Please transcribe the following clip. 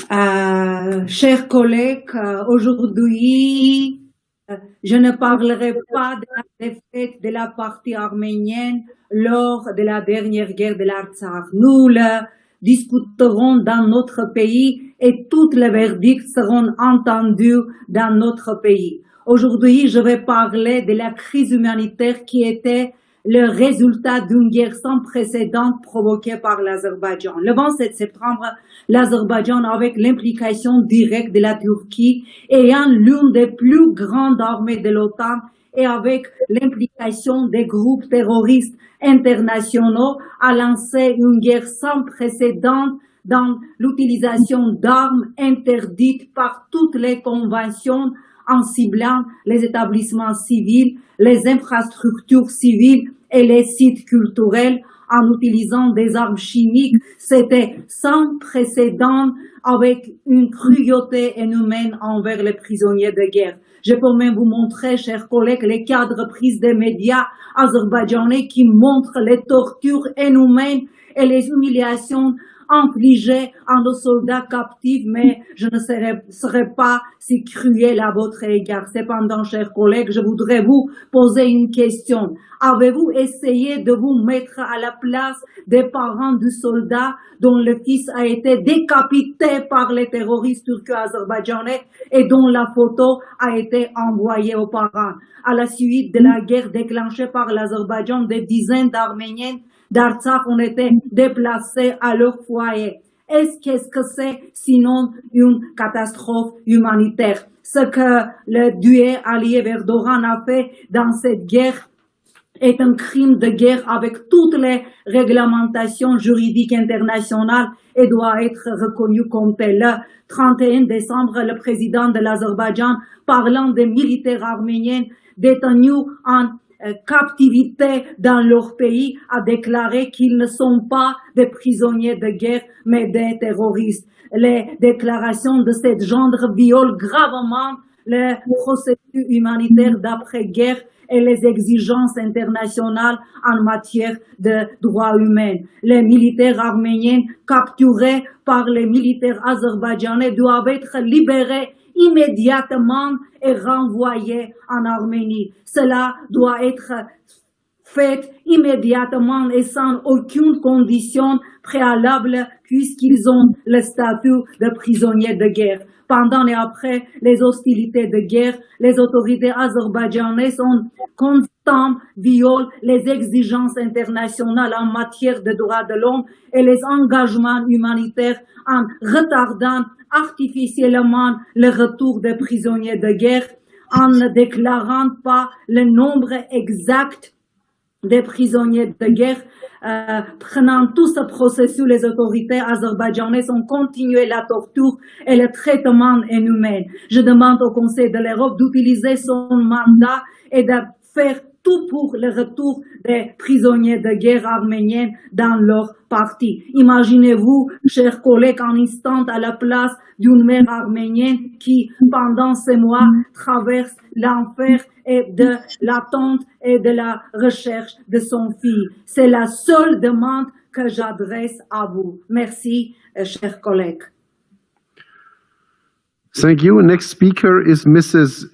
Chers collègues, aujourd'hui, je ne parlerai pas de la défaite de la partie arménienne lors de la dernière guerre de l'Artsakh. Nous le discuterons dans notre pays et tous les verdicts seront entendus dans notre pays. Aujourd'hui, je vais parler de la crise humanitaire qui était le résultat d'une guerre sans précédent provoquée par l'Azerbaïdjan. Le 27 septembre, l'Azerbaïdjan, avec l'implication directe de la Turquie, ayant l'une des plus grandes armées de l'OTAN et avec l'implication des groupes terroristes internationaux, a lancé une guerre sans précédent dans l'utilisation d'armes interdites par toutes les conventions en ciblant les établissements civils, les infrastructures civiles et les sites culturels en utilisant des armes chimiques. C'était sans précédent avec une cruauté inhumaine envers les prisonniers de guerre. Je peux même vous montrer, chers collègues, les cadres prises des médias azerbaïdjanais qui montrent les tortures inhumaines et les humiliations infligées à nos soldats captifs, mais je ne serai pas si cruel à votre égard. Cependant, chers collègues, je voudrais vous poser une question. Avez-vous essayé de vous mettre à la place des parents du soldat dont le fils a été décapité par les terroristes turco-azerbaïdjanais et dont la photo a été envoyée aux parents? À la suite de la guerre déclenchée par l'Azerbaïdjan, des dizaines d'Arméniens d'Artsakh ont été déplacés à leur foyer. Qu'est-ce que c'est sinon une catastrophe humanitaire? Ce que le duo allié Erdogan a fait dans cette guerre est un crime de guerre avec toutes les réglementations juridiques internationales et doit être reconnu comme tel. Le 31 décembre, le président de l'Azerbaïdjan, parlant des militaires arméniens détenus en captivité dans leur pays, a déclaré qu'ils ne sont pas des prisonniers de guerre, mais des terroristes. Les déclarations de ce genre violent gravement les procédures humanitaires d'après-guerre et les exigences internationales en matière de droits humains. Les militaires arméniens capturés par les militaires azerbaïdjanais doivent être libérés immédiatement et renvoyés en Arménie. Cela doit être fait immédiatement et sans aucune condition préalable puisqu'ils ont le statut de prisonniers de guerre. Pendant et après les hostilités de guerre, les autorités azerbaïdjanaises ont constamment violé les exigences internationales en matière de droits de l'homme et les engagements humanitaires en retardant artificiellement le retour des prisonniers de guerre, en ne déclarant pas le nombre exact des prisonniers de guerre. Prenant tout ce processus, les autorités azerbaïdjanaises ont continué la torture et le traitement inhumain. Je demande au Conseil de l'Europe d'utiliser son mandat et de faire tout pour le retour des prisonniers de guerre arméniens dans leur parti. Imaginez-vous, chers collègues, un instant à la place d'une mère arménienne qui, pendant ces mois, traverse l'enfer et de l'attente et de la recherche de son fils. C'est la seule demande que j'adresse à vous. Merci, chers collègues. Thank you. Next speaker is Mrs.